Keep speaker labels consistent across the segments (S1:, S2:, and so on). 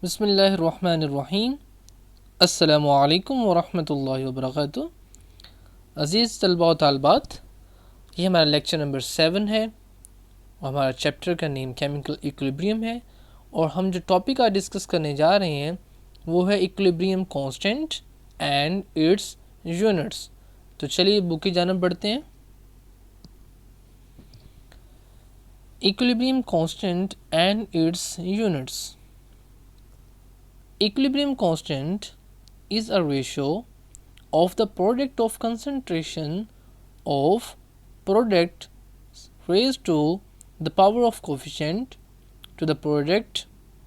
S1: बिस्मिल्लाहिर्रहमानिर्रहीम। अस्सलामुअलैकुम वरहमतुल्लाहि वबरकातुहू। अज़ीज़ तलबा व तालिबात, ये हमारा लेक्चर नंबर 7 है और हमारा चैप्टर का नेम केमिकल इक्विलिब्रियम है। और हम जो टॉपिक आज डिस्कस करने जा रहे हैं वो है equilibrium constant and it's units. तो चलिए बुक की जानब बढ़ते हैं। Equilibrium constant and it's units. Equilibrium constant is a ratio of the product of concentration of product raised to the power of coefficient to the product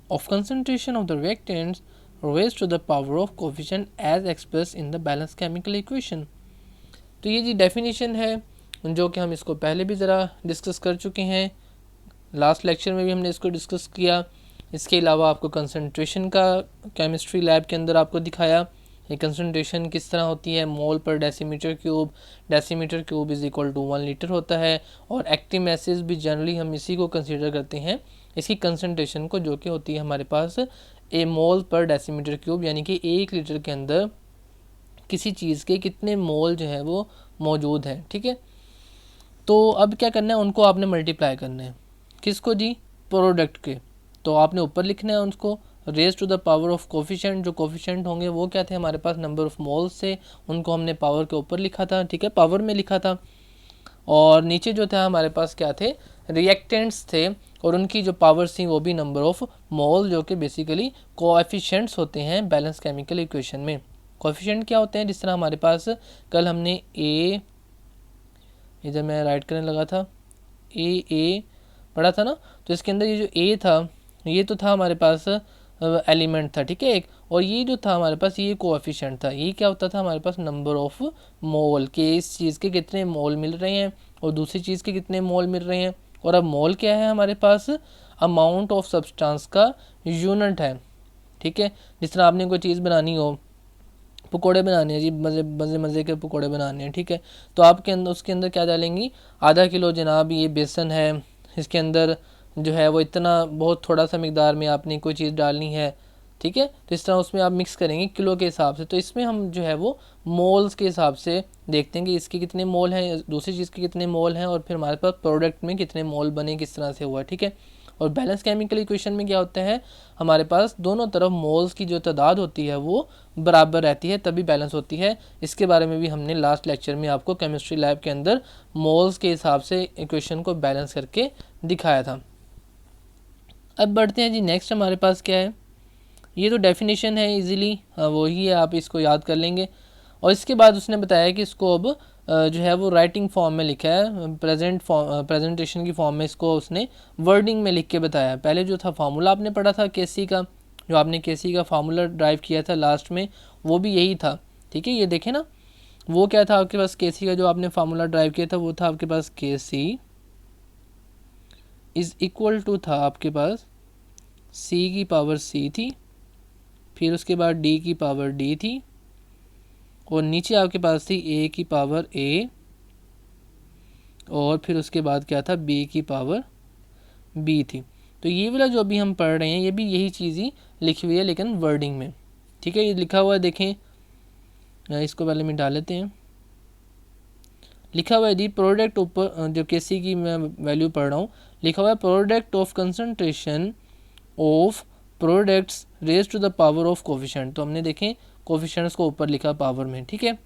S1: of concentration of the reactants raised to the power of coefficient as expressed in the balanced chemical equation। तो ये जी definition है जो कि हम इसको पहले भी ज़रा डिस्कस कर चुके हैं। लास्ट लेक्चर में भी हमने इसको डिस्कस किया। इसके अलावा आपको कंसंट्रेशन का केमिस्ट्री लैब के अंदर आपको दिखाया ये कंसंट्रेशन किस तरह होती है। Mole per decimetre cube is equal to 1 litre होता है। और एक्टिव मैसेज भी जनरली हम इसी को कंसीडर करते हैं, इसकी कंसंट्रेशन को, जो कि होती है हमारे पास ए मोल पर डेसीमीटर क्यूब, यानी कि 1 लीटर के अंदर किसी चीज़ के कितने मोल जो है वो मौजूद हैं। ठीक है, तो अब क्या करना है, उनको आपने मल्टीप्लाई करना है। किसको जी? प्रोडक्ट के। तो आपने ऊपर लिखना है उसको raise to the power of coefficient. जो कोफिशेंट होंगे वो क्या थे हमारे पास, नंबर ऑफ मोल्स से, उनको हमने पावर के ऊपर लिखा था। ठीक है, पावर में लिखा था। और नीचे जो था हमारे पास क्या थे, रिएक्टेंट्स थे, और उनकी जो पावर्स थी वो भी नंबर ऑफ मोल, जो कि बेसिकली कोएफिशिएंट्स होते हैं बैलेंस केमिकल इक्वेशन में। कोएफिशिएंट क्या होते हैं, जिस तरह हमारे पास कल हमने ए, इधर मैं राइट करने लगा था, ए पढ़ा था ना। तो इसके अंदर ये जो ए था, ये तो था हमारे पास एलिमेंट था। ठीक है, एक, और ये जो था हमारे पास ये कोएफिशिएंट था। ये क्या होता था हमारे पास, नंबर ऑफ मोल के, इस चीज़ के कितने मोल मिल रहे हैं और दूसरी चीज़ के कितने मोल मिल रहे हैं। और अब मोल क्या है हमारे पास, अमाउंट ऑफ सब्सटेंस का यूनिट है। ठीक है, जिस तरह आपने कोई चीज़ बनानी हो, पकोड़े बनाने हैं जी, मज़े के पकोड़े बनाने हैं। ठीक है, तो आपके अंदर उसके अंदर क्या डालेंगी, आधा किलो जनाब ये बेसन है, इसके अंदर जो है वो इतना बहुत थोड़ा सा मिकदार में आपने कोई चीज़ डालनी है। ठीक है, तो इस तरह उसमें आप मिक्स करेंगे किलो के हिसाब से। तो इसमें हम जो है वो मोल्स के हिसाब से देखते हैं कि इसके कितने मोल हैं, दूसरी चीज़ के कितने मोल हैं, और फिर हमारे पास प्रोडक्ट में कितने मोल बने, किस तरह से हुआ। ठीक है, और बैलेंस केमिकल इक्वेशन में क्या होता है, हमारे पास दोनों तरफ मोल्स की जो तादाद होती है वो बराबर रहती है, तभी बैलेंस होती है। इसके बारे में भी हमने लास्ट लेक्चर में आपको केमिस्ट्री लैब के अंदर मोल्स के हिसाब से इक्वेशन को बैलेंस करके दिखाया था। अब बढ़ते हैं जी, नेक्स्ट हमारे पास क्या है, ये तो डेफिनेशन है इजीली वही है, आप इसको याद कर लेंगे। और इसके बाद उसने बताया कि इसको अब जो है वो राइटिंग फॉर्म में लिखा है, प्रेजेंटेशन की फॉर्म में इसको उसने वर्डिंग में लिख के बताया। पहले जो था फार्मूला आपने पढ़ा था केसी का, जो आपने केसी का फार्मूला ड्राइव किया था लास्ट में, वो भी यही था। ठीक है, ये देखें ना, वो क्या था आपके पास, केसी का जो आपने फार्मूला ड्राइव किया था वो था आपके पास केसी इज़ इक्वल टू था आपके पास सी की पावर सी थी, फिर उसके बाद डी की पावर डी थी, और नीचे आपके पास थी ए की पावर ए, और फिर उसके बाद क्या था, बी की पावर बी थी। तो ये वाला जो अभी हम पढ़ रहे हैं ये भी यही चीज़ ही लिखी हुई है, लेकिन वर्डिंग में। ठीक है, ये लिखा हुआ है, देखें, इसको पहले मिटा लेते हैं। लिखा हुआ है जी प्रोडक्ट, ऊपर जो केसी की मैं वैल्यू पढ़ रहा हूँ, लिखा हुआ है product of concentration of products raise to the power of coefficient. तो हमने देखें कोफिशिएंट्स को ऊपर लिखा पावर में। ठीक है,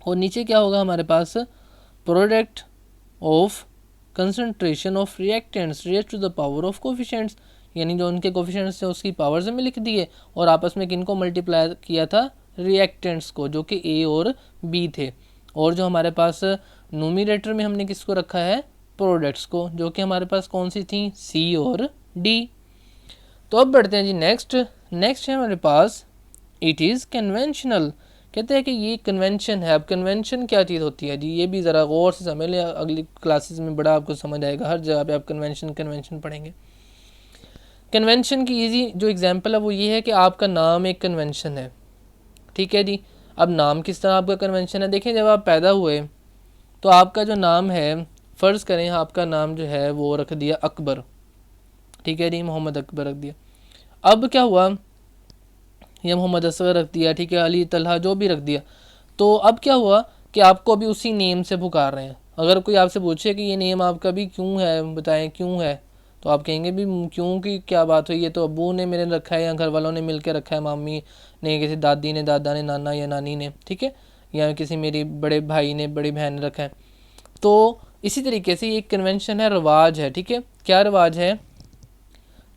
S1: और नीचे क्या होगा हमारे पास, product of concentration of reactants raise to the power of coefficients, यानी जो उनके कोफिशिएंट्स थे उसकी पावर से में लिख दिए, और आपस में किनको मल्टीप्लाई किया था, रिएक्टेंट्स को, जो कि ए और बी थे। और जो हमारे पास नोमिनेटर में हमने किसको रखा है, प्रोडक्ट्स को, जो कि हमारे पास कौन सी थी, सी और डी। तो अब बढ़ते हैं जी नेक्स्ट है हमारे पास, इट इज़ कन्वेंशनल। कहते हैं कि ये कन्वेंशन है। अब कन्वेंशन क्या चीज़ होती है जी, ये भी ज़रा गौर से समझ लें, अगली क्लासेस में बड़ा आपको समझ आएगा, हर जगह पे आप कन्वेंशन पढ़ेंगे। कन्वेंशन की इजी जो एग्जांपल है वो ये है कि आपका नाम एक कन्वेंशन है। ठीक है जी, अब नाम किस तरह आपका कन्वेंशन है, देखें, जब आप पैदा हुए तो आपका जो नाम है, फ़र्ज़ करें आपका नाम जो है वो रख दिया अकबर। ठीक है जी, मोहम्मद अकबर रख दिया। अब क्या हुआ, ये मोहम्मद असगर रख दिया, ठीक है, अली तलहा जो भी रख दिया। तो अब क्या हुआ कि आपको अभी उसी नेम से पुकार रहे हैं। अगर कोई आपसे पूछे कि ये नेम आपका भी क्यों है, बताएं क्यों है, तो आप कहेंगे भी क्यों की क्या बात हुई, ये तो अब्बू ने मेरे रखा है या घर वालों ने मिल के रखा है, मामी ने, किसी दादी ने, दादा ने, नाना या नानी ने, ठीक है, या किसी मेरी बड़े भाई ने, बड़ी बहन ने रखा है। तो इसी तरीके से ये कन्वेंशन है, रिवाज है, ठीक है। क्या रिवाज है,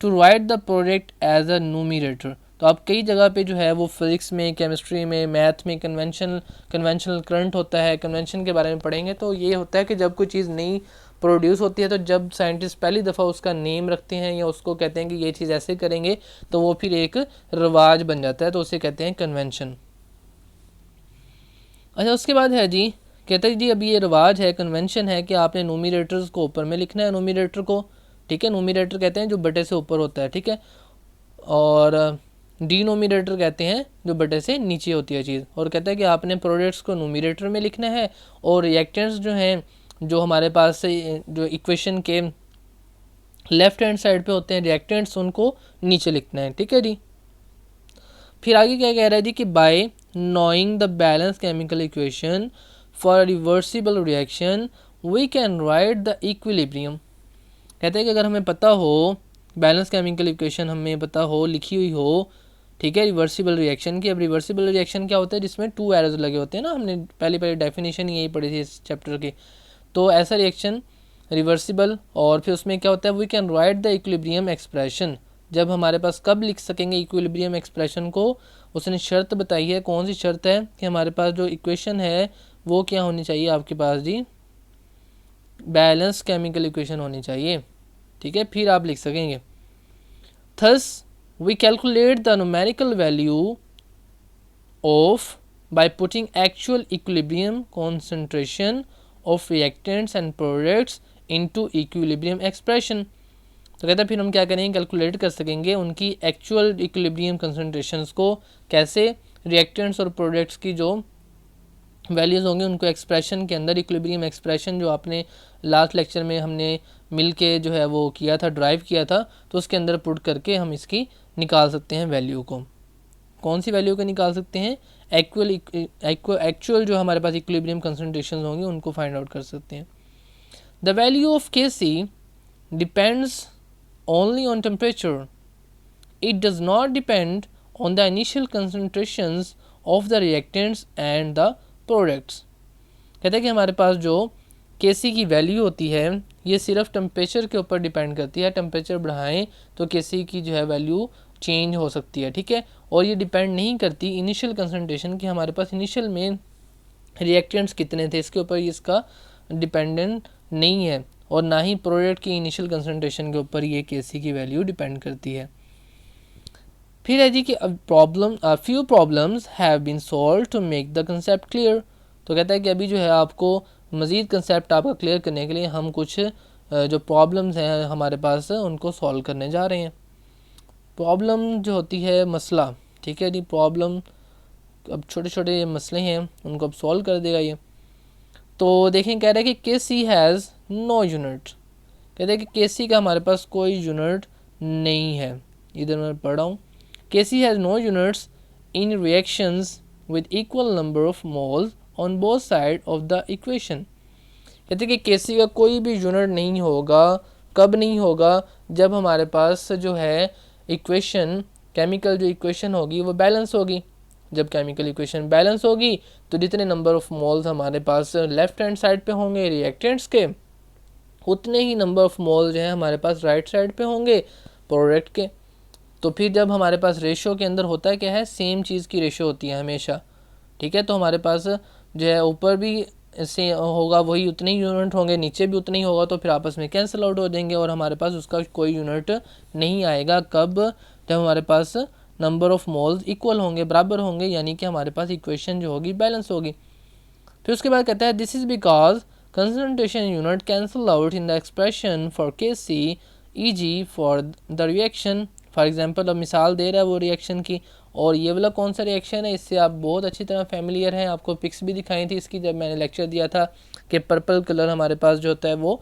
S1: to write the product as a numerator. तो आप कई जगह पे जो है वो फिजिक्स में, केमिस्ट्री में, मैथ में कन्वेंशनल करंट होता है, कन्वेंशन के बारे में पढ़ेंगे। तो ये होता है कि जब कोई चीज़ नई प्रोड्यूस होती है तो जब साइंटिस्ट पहली दफ़ा उसका नेम रखते हैं या उसको कहते हैं कि ये चीज़ ऐसे करेंगे, तो वो फिर एक रिवाज बन जाता है, तो उसे कहते हैं कन्वेंशन। अच्छा, उसके बाद है जी, कहते हैं जी अभी ये रिवाज है, कन्वेंशन है कि आपने नोमिनेटर्स को ऊपर में लिखना है, नोमिनेटर को, ठीक है। नोमिनेटर कहते हैं जो बटे से ऊपर होता है, ठीक है, और डिनोमिनेटर कहते हैं जो बटे से नीचे होती है चीज़। और कहता है कि आपने प्रोडक्ट्स को नोमिनेटर में लिखना है और रिएक्टेंट्स जो हैं, जो हमारे पास से जो इक्वेशन के लेफ्ट हैंड साइड पे होते हैं रिएक्टेंट्स, उनको नीचे लिखना है, ठीक है जी। फिर आगे क्या कह रहा है जी कि by knowing the balance chemical equation for reversible reaction we can write the equilibrium. कहते हैं कि अगर हमें पता हो बैलेंस केमिकल इक्वेशन, हमें पता हो, लिखी हुई हो, ठीक है, रिवर्सिबल रिएक्शन की। अब रिवर्सिबल रिएक्शन क्या होता है, जिसमें 2 एरोज लगे होते हैं ना, हमने पहले डेफिनेशन यही पढ़ी थी इस चैप्टर की। तो ऐसा रिएक्शन रिवर्सिबल, और फिर उसमें क्या होता है, we can write the equilibrium expression. जब हमारे पास कब लिख सकेंगे इक्विलिब्रियम एक्सप्रेशन को, उसने शर्त बताई है। कौन सी शर्त है कि हमारे पास जो इक्वेशन है वो क्या होनी चाहिए आपके पास जी, बैलेंस केमिकल इक्वेशन होनी चाहिए, ठीक है, फिर आप लिख सकेंगे। Thus we calculate the numerical value of by putting actual equilibrium concentration of reactants and products into equilibrium expression। तो कहता है फिर हम क्या करेंगे, कैलकुलेट कर सकेंगे उनकी एक्चुअल इक्विलिब्रियम कंसंट्रेशंस को, कैसे, रिएक्टेंट्स और प्रोडक्ट्स की जो वैल्यूज़ होंगे उनको एक्सप्रेशन के अंदर, इक्विलिब्रियम एक्सप्रेशन जो आपने लास्ट लेक्चर में हमने मिल के जो है वो किया था, ड्राइव किया था, तो उसके अंदर पुट करके हम इसकी निकाल सकते हैं वैल्यू को। कौन सी वैल्यू को निकाल सकते हैं, एक्चुअल जो हमारे पास इक्विलिब्रियम कंसंट्रेशन होंगे उनको फाइंड आउट कर सकते हैं। The value of Kc depends only on temperature, it does not depend on the initial concentrations of the reactants and the products. कहते हैं कि हमारे पास जो Kc की वैल्यू होती है ये सिर्फ टेम्परेचर के ऊपर डिपेंड करती है। टेम्परेचर बढ़ाएं तो Kc की जो है वैल्यू चेंज हो सकती है, ठीक है, और ये डिपेंड नहीं करती इनिशियल कंसंट्रेशन की, हमारे पास इनिशियल में रिएक्टेंट्स कितने थे इसके ऊपर इसका डिपेंडेंट नहीं है, और ना ही प्रोडक्ट की इनिशियल कंसंट्रेशन के ऊपर ये Kc की वैल्यू डिपेंड करती है। फिर है जी कि few problems have been solve to make the concept clear. तो कहता है कि अभी जो है आपको मज़ीद कंसेप्ट आपका क्लियर करने के लिए हम कुछ जो प्रॉब्लम्स हैं हमारे पास उनको सॉल्व करने जा रहे हैं। प्रॉब्लम जो होती है मसला, ठीक है जी, प्रॉब्लम अब छोटे छोटे मसले हैं उनको अब सॉल्व कर देगा ये। तो देखें कह रहा है कि Kc हैज़ नो यूनिट। कहते हैं कि Kc का हमारे पास कोई यूनिट नहीं है, इधर मैं पढ़ रहा हूँ, Kc has no units in reactions with equal number of moles on both side of the equation. कहते हैं कि Kc का कोई भी यूनिट नहीं होगा, कब नहीं होगा, जब हमारे पास जो है इक्वेशन, केमिकल जो इक्वेशन होगी वो बैलेंस होगी। जब केमिकल इक्वेशन बैलेंस होगी तो जितने नंबर ऑफ मोल्स हमारे पास लेफ्ट हैंड साइड पे होंगे रिएक्टेंट्स के, उतने ही नंबर ऑफ मोल जो है हमारे पास राइट साइड पे होंगे प्रोडक्ट के। तो फिर जब हमारे पास रेशो के अंदर होता है क्या है, सेम चीज़ की रेशो होती है हमेशा, ठीक है। तो हमारे पास जो है ऊपर भी से होगा वही उतने ही यूनिट होंगे, नीचे भी उतने ही होगा, तो फिर आपस में कैंसिल आउट हो जाएंगे और हमारे पास उसका कोई यूनिट नहीं आएगा। कब, जब हमारे पास नंबर ऑफ मोल्स इक्वल होंगे, बराबर होंगे, यानी कि हमारे पास इक्वेशन जो होगी बैलेंस होगी। फिर उसके बाद कहता है this is because concentration unit cancel out in the expression for Kc e.g. For the reaction. For example अब मिसाल दे रहा है वो रिएक्शन की, और ये वाला कौन सा रिएक्शन है, इससे आप बहुत अच्छी तरह फैमिलियर हैं, आपको पिक्स भी दिखाई थी इसकी जब मैंने लेक्चर दिया था कि पर्पल कलर हमारे पास जो होता है वो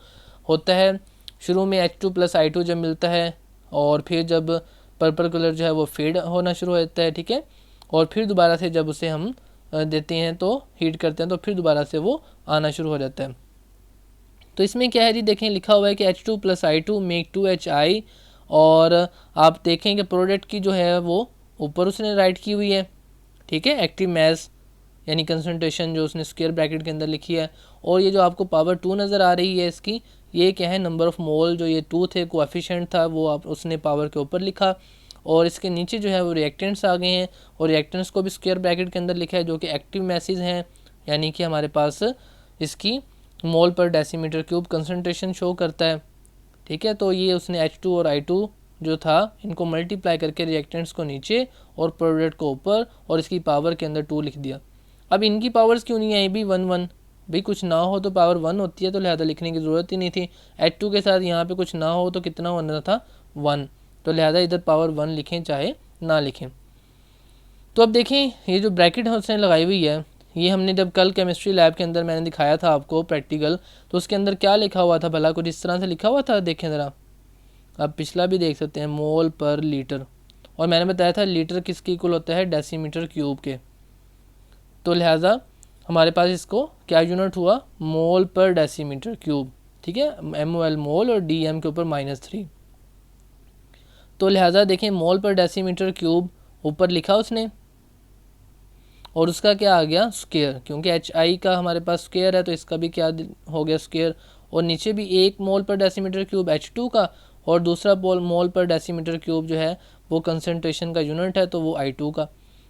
S1: होता है शुरू में H2 + I2 जब मिलता है, और फिर जब पर्पल कलर जो है वो फेड होना शुरू हो जाता है, ठीक है। और फिर दोबारा से जब उसे हम देते हैं तो हीट करते हैं तो फिर दोबारा से वो आना शुरू हो जाता है। तो इसमें क्या है जी, देखें लिखा हुआ है कि H2 + I2 मेक 2HI, और आप देखें कि प्रोडक्ट की जो है वो ऊपर उसने राइट की हुई है, ठीक है, एक्टिव मास यानी कंसनट्रेशन जो उसने स्क्वायर ब्रैकेट के अंदर लिखी है। और ये जो आपको पावर 2 नज़र आ रही है इसकी, ये क्या है, नंबर ऑफ़ मोल जो ये 2 थे, कोएफिशिएंट था, वो आप उसने पावर के ऊपर लिखा। और इसके नीचे जो है वो रिएक्टेंट्स आ गए हैं, और रिएक्टेंट्स को भी स्क्वायर ब्रैकेट के अंदर लिखा है जो कि एक्टिव मैसेज हैं, यानी कि हमारे पास इसकी मोल per decimetre cube concentration show करता है, ठीक है। तो ये उसने H2 और I2 जो था इनको मल्टीप्लाई करके रिएक्टेंट्स को नीचे और प्रोडक्ट को ऊपर और इसकी पावर के अंदर 2 लिख दिया। अब इनकी पावर्स क्यों नहीं आई भी 1 1, भाई कुछ ना हो तो पावर 1 होती है, तो लिहाजा लिखने की ज़रूरत ही नहीं थी। H2 के साथ यहाँ पे कुछ ना हो तो कितना होना था, 1, तो लिहाजा इधर पावर 1 लिखें चाहे ना लिखें। तो अब देखें ये जो ब्रैकेट उसने लगाई हुई है, ये हमने जब कल केमिस्ट्री लैब के अंदर मैंने दिखाया था आपको प्रैक्टिकल, तो उसके अंदर क्या लिखा हुआ था भला, कुछ इस तरह से लिखा हुआ था, देखें ज़रा, आप पिछला भी देख सकते हैं, मोल पर लीटर, और मैंने बताया था लीटर किसके इक्वल होता है, डेसीमीटर क्यूब के। तो लिहाजा हमारे पास इसको क्या यूनिट हुआ, मोल पर डेसीमीटर क्यूब, ठीक है, MOL मोल और DM के ऊपर -3। तो लिहाजा देखें मोल पर डेसीमीटर क्यूब ऊपर लिखा उसने, और उसका क्या आ गया, स्क्वायर, क्योंकि HI का हमारे पास स्क्वायर है तो इसका भी क्या हो गया, स्क्वायर। और नीचे भी 1 मोल पर डेसीमीटर क्यूब H2 का, और दूसरा मोल पर डेसीमीटर क्यूब जो है वो कंसनट्रेशन का यूनिट है तो वो I2 का।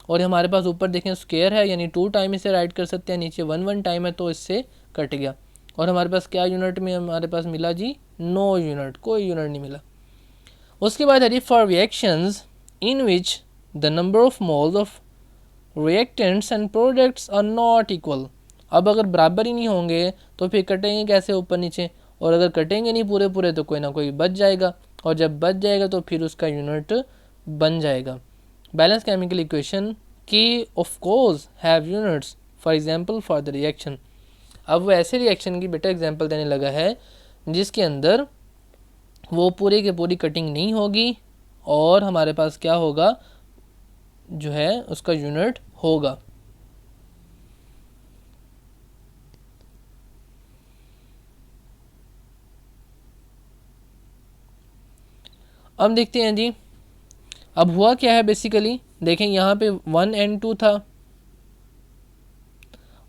S1: और हमारे पास ऊपर देखें स्क्वायर है, यानी 2 टाइम इसे राइट कर सकते हैं, नीचे 1 1 टाइम है तो इससे कट गया। और हमारे पास क्या यूनिट में हमारे पास मिला जी, नो यूनिट, कोई यूनिट नहीं मिला। उसके बाद है for reactions in which the number of moles of reactants and products are not equal. अब अगर बराबर ही नहीं होंगे तो फिर कटेंगे कैसे ऊपर नीचे, और अगर कटेंगे नहीं पूरे पूरे तो कोई ना कोई बच जाएगा, और जब बच जाएगा तो फिर उसका यूनिट बन जाएगा। बैलेंस केमिकल इक्वेशन की of course have units, for example for the reaction. अब वो ऐसे रिएक्शन की बेटा एग्जांपल देने लगा है जिसके अंदर वो पूरे के पूरी कटिंग नहीं होगी, और हमारे पास क्या होगा, जो है उसका यूनिट होगा। अब देखते हैं जी, अब हुआ क्या है बेसिकली, देखें यहाँ पे 1N2 था,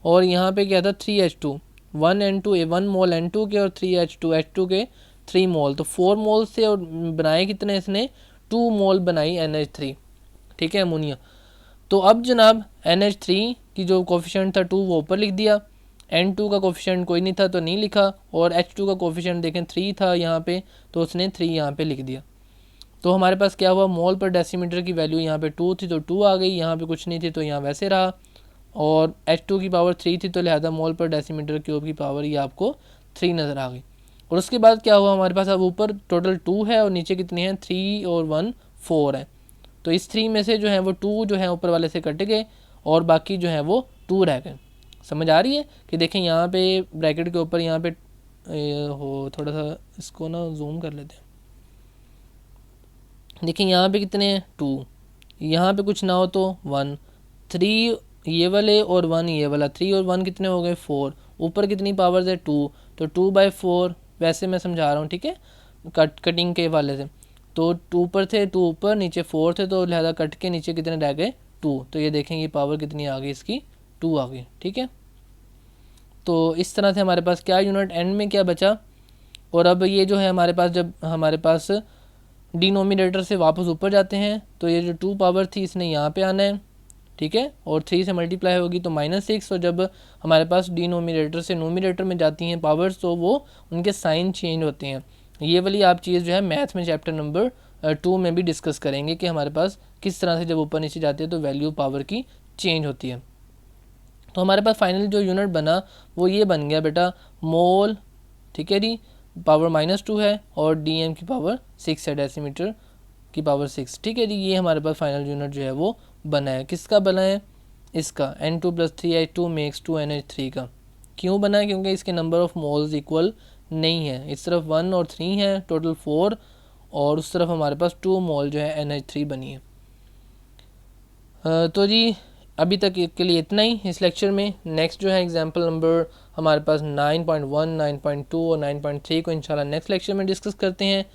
S1: और यहाँ पे क्या था 3H2, 1N2 1 मोल N2 के और 3H2 H2 के 3 मोल, तो 4 मोल से और बनाए कितने इसने, 2 मोल बनाई NH3, ठीक है, अमोनिया। तो अब जनाब NH3 की जो कोफिशिएंट था 2 वो ऊपर लिख दिया, N2 का कोफिशिएंट कोई नहीं था तो नहीं लिखा, और H2 का कोफिशिएंट देखें 3 था यहाँ पे तो उसने 3 यहाँ पे लिख दिया। तो हमारे पास क्या हुआ, मोल पर डेसीमीटर की वैल्यू यहाँ पे 2 थी तो 2 आ गई, यहाँ पे कुछ नहीं थी तो यहाँ वैसे रहा, और H2 की पावर 3 थी तो लिहाजा मोल पर डेसीमीटर क्यूब की पावर ये आपको 3 नज़र आ गई। और उसके बाद क्या हुआ, हमारे पास अब ऊपर टोटल 2 है और नीचे कितने हैं, 3 और 1 4 है। तो इस 3 में से जो है वो 2 जो है ऊपर वाले से कट गए और बाकी जो है वो 2 रह गए। समझ आ रही है कि देखें यहाँ पे ब्रैकेट के ऊपर यहाँ पे हो, थोड़ा सा इसको ना जूम कर लेते हैं, देखिए यहाँ पे कितने हैं 2, यहाँ पे कुछ ना हो तो 1, 3 ये वाले और 1 ये वाला, 3 और 1 कितने हो गए 4, ऊपर कितनी पावर्स है 2, तो 2/4, वैसे मैं समझा रहा हूँ, ठीक है, कटिंग के वाले से। तो 2 ऊपर थे, 2 ऊपर, नीचे 4 थे, तो लिहाजा कट के नीचे कितने रह गए 2, तो ये देखें ये पावर कितनी आ गई इसकी 2 आ गई, ठीक है। तो इस तरह से हमारे पास क्या यूनिट एंड में क्या बचा, और अब ये जो है हमारे पास जब हमारे पास डिनोमिनेटर से वापस ऊपर जाते हैं तो ये जो 2 पावर थी इसने यहाँ पे आना है, ठीक है, और 3 से मल्टीप्लाई होगी तो -6, और जब हमारे पास डिनोमिनेटर से नोमिनेटर में जाती हैं पावर्स तो वो उनके साइन चेंज होते हैं। ये वाली आप चीज़ जो है मैथ में चैप्टर नंबर 2 में भी डिस्कस करेंगे कि हमारे पास किस तरह से जब ऊपर नीचे जाती है तो वैल्यू पावर की चेंज होती है। तो हमारे पास फाइनल जो यूनिट बना वो ये बन गया बेटा मोल, ठीक है जी, पावर -2 है, और DM की पावर 6 है, डेसीमीटर की पावर 6, ठीक है जी। ये हमारे पास फाइनल यूनिट जो है वो बना है, किसका बना है, इसका N2 + 3H2 मेक्स 2NH3 का। क्यों बना है, क्योंकि इसके नंबर ऑफ मोल्स इक्वल नहीं है, इस तरफ 1 और 3 है, टोटल 4, और उस तरफ हमारे पास 2 मोल जो है NH3 बनी है। तो जी अभी तक के लिए इतना ही इस लेक्चर में। नेक्स्ट जो है एग्जांपल नंबर हमारे पास 9.1, 9.2 और 9.3 को इंशाल्लाह नेक्स्ट लेक्चर में डिस्कस करते हैं।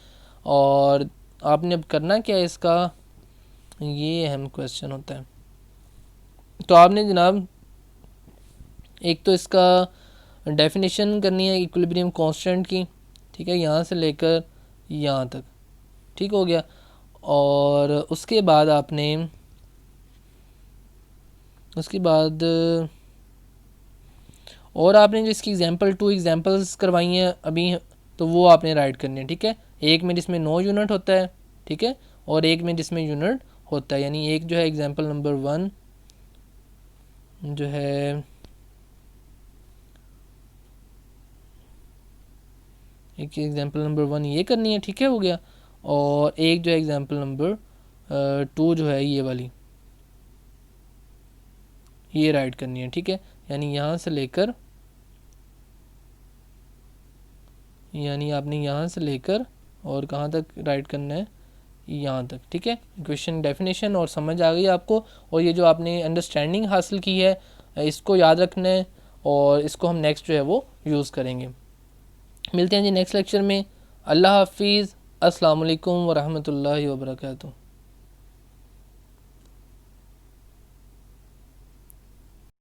S1: और आपने अब करना क्या है, इसका ये अहम क्वेश्चन होता है। तो आपने जनाब एक तो इसका डेफिनेशन करनी है इक्विलिब्रियम कांस्टेंट की, ठीक है, यहाँ से लेकर यहाँ तक, ठीक हो गया। और उसके बाद और आपने जो इसकी एग्जांपल 2 एग्जांपल्स करवाई हैं अभी, तो वो आपने राइट करनी है, ठीक है। एक में जिसमें नो यूनिट होता है, ठीक है, और एक में जिसमें यूनिट होता है। यानी एक जो है एग्जांपल नंबर 1 जो है एक एग्जांपल नंबर 1 ये करनी है, ठीक है, हो गया। और एक जो है एग्जांपल नंबर 2 जो है ये वाली, ये राइट करनी है, ठीक है। यानी यहाँ से लेकर, यानी आपने यहाँ से लेकर और कहाँ तक राइट करना है, यहाँ तक, ठीक है। क्वेश्चन डेफिनेशन और समझ आ गई आपको। और ये जो आपने अंडरस्टैंडिंग हासिल की है इसको याद रखना है, और इसको हम नेक्स्ट जो है वो यूज़ करेंगे। मिलते हैं जी नेक्स्ट लेक्चर में। अल्लाह हाफिज़। अस्सलाम वालेकुम वरहमतुल्लाहि वबरकातुहू।